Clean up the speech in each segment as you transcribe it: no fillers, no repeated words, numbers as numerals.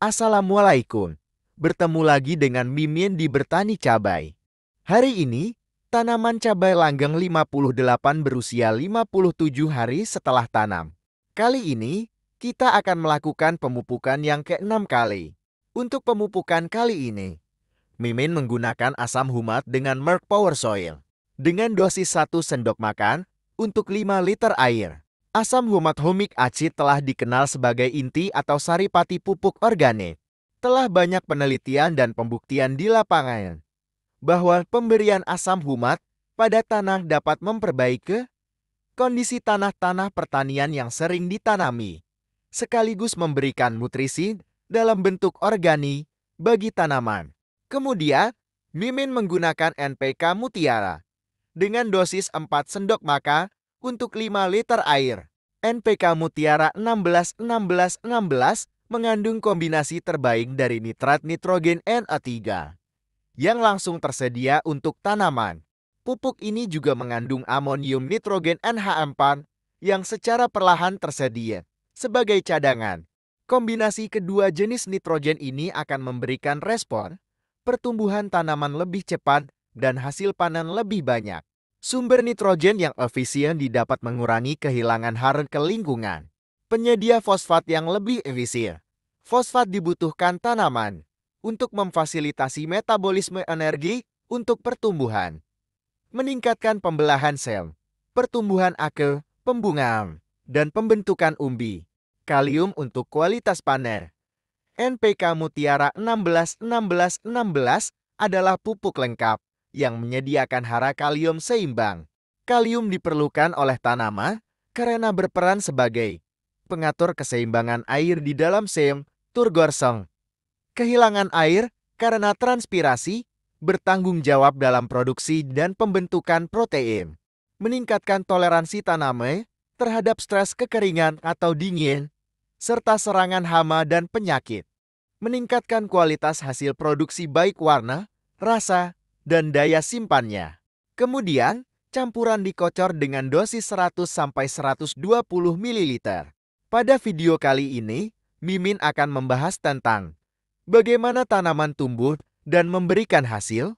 Assalamualaikum. Bertemu lagi dengan Mimin di Bertani Cabai. Hari ini, tanaman cabai langgeng 58 berusia 57 hari setelah tanam. Kali ini, kita akan melakukan pemupukan yang ke-6 kali. Untuk pemupukan kali ini, Mimin menggunakan asam humat dengan Merck Power Soil. Dengan dosis 1 sendok makan untuk 5 liter air. Asam humat humic acid telah dikenal sebagai inti atau saripati pupuk organik. Telah banyak penelitian dan pembuktian di lapangan bahwa pemberian asam humat pada tanah dapat memperbaiki kondisi tanah-tanah pertanian yang sering ditanami, sekaligus memberikan nutrisi dalam bentuk organik bagi tanaman. Kemudian, Mimin menggunakan NPK Mutiara dengan dosis 4 sendok makan untuk 5 liter air. NPK Mutiara 16-16-16 mengandung kombinasi terbaik dari nitrat nitrogen Na3 yang langsung tersedia untuk tanaman. Pupuk ini juga mengandung amonium nitrogen NH4 yang secara perlahan tersedia sebagai cadangan. Kombinasi kedua jenis nitrogen ini akan memberikan respon pertumbuhan tanaman lebih cepat dan hasil panen lebih banyak. Sumber nitrogen yang efisien didapat mengurangi kehilangan hara ke lingkungan. Penyedia fosfat yang lebih efisien. Fosfat dibutuhkan tanaman untuk memfasilitasi metabolisme energi untuk pertumbuhan. Meningkatkan pembelahan sel, pertumbuhan akar, pembungaan, dan pembentukan umbi. Kalium untuk kualitas panen. NPK Mutiara 16-16-16 adalah pupuk lengkap yang menyediakan hara kalium seimbang. Kalium diperlukan oleh tanaman karena berperan sebagai pengatur keseimbangan air di dalam sel turgor-seng. Kehilangan air karena transpirasi bertanggung jawab dalam produksi dan pembentukan protein. Meningkatkan toleransi tanaman terhadap stres kekeringan atau dingin, serta serangan hama dan penyakit. Meningkatkan kualitas hasil produksi baik warna, rasa, dan daya simpannya. Kemudian, campuran dikocor dengan dosis 100-120 ml. Pada video kali ini, Mimin akan membahas tentang bagaimana tanaman tumbuh dan memberikan hasil.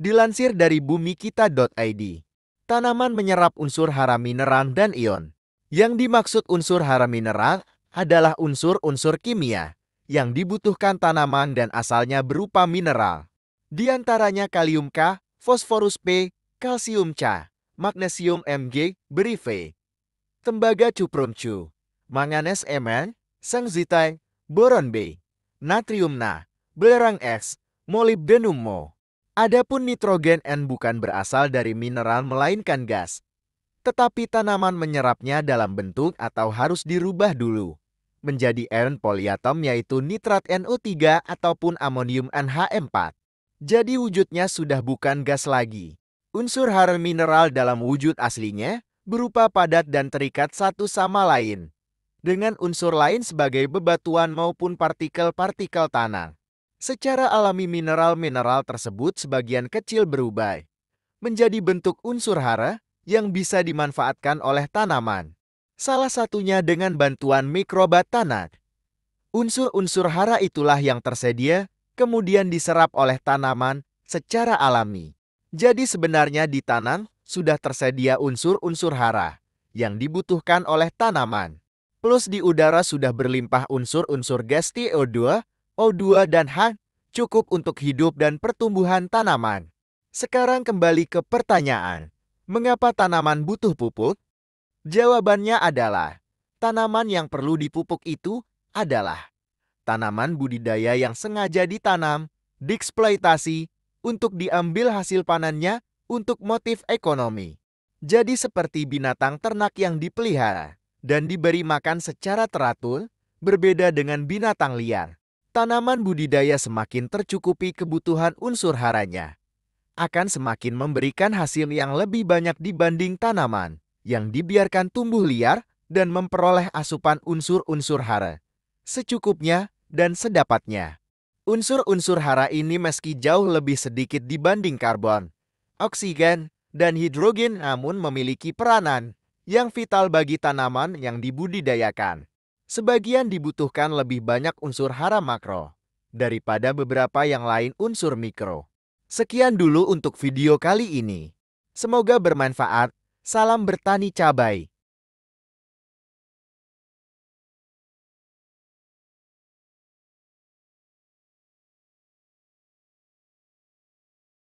Dilansir dari bumikita.id, tanaman menyerap unsur hara mineral dan ion. Yang dimaksud unsur hara mineral adalah unsur-unsur kimia yang dibutuhkan tanaman dan asalnya berupa mineral. Di antaranya kalium K, fosforus P, kalsium C, magnesium Mg, beri V, tembaga cuprum Cu, manganes Mn, sengzitai, boron B, natrium Na, belerang X, molibdenum Mo. Adapun nitrogen N bukan berasal dari mineral melainkan gas, tetapi tanaman menyerapnya dalam bentuk atau harus dirubah dulu menjadi ion poliatom yaitu nitrat NO3 ataupun amonium NH4. Jadi wujudnya sudah bukan gas lagi. Unsur hara mineral dalam wujud aslinya berupa padat dan terikat satu sama lain dengan unsur lain sebagai bebatuan maupun partikel-partikel tanah. Secara alami mineral-mineral tersebut sebagian kecil berubah menjadi bentuk unsur hara yang bisa dimanfaatkan oleh tanaman. Salah satunya dengan bantuan mikroba tanah. Unsur-unsur hara itulah yang tersedia, kemudian diserap oleh tanaman secara alami. Jadi sebenarnya di tanah sudah tersedia unsur-unsur hara yang dibutuhkan oleh tanaman. Plus di udara sudah berlimpah unsur-unsur gas CO2, O2, dan H, cukup untuk hidup dan pertumbuhan tanaman. Sekarang kembali ke pertanyaan, mengapa tanaman butuh pupuk? Jawabannya adalah, tanaman yang perlu dipupuk itu adalah tanaman budidaya yang sengaja ditanam, dieksploitasi, untuk diambil hasil panennya untuk motif ekonomi. Jadi seperti binatang ternak yang dipelihara dan diberi makan secara teratur, berbeda dengan binatang liar. Tanaman budidaya semakin tercukupi kebutuhan unsur haranya, akan semakin memberikan hasil yang lebih banyak dibanding tanaman yang dibiarkan tumbuh liar dan memperoleh asupan unsur-unsur hara secukupnya dan sedapatnya. Unsur-unsur hara ini meski jauh lebih sedikit dibanding karbon, oksigen, dan hidrogen namun memiliki peranan yang vital bagi tanaman yang dibudidayakan. Sebagian dibutuhkan lebih banyak unsur hara makro daripada beberapa yang lain unsur mikro. Sekian dulu untuk video kali ini. Semoga bermanfaat. Salam bertani cabai.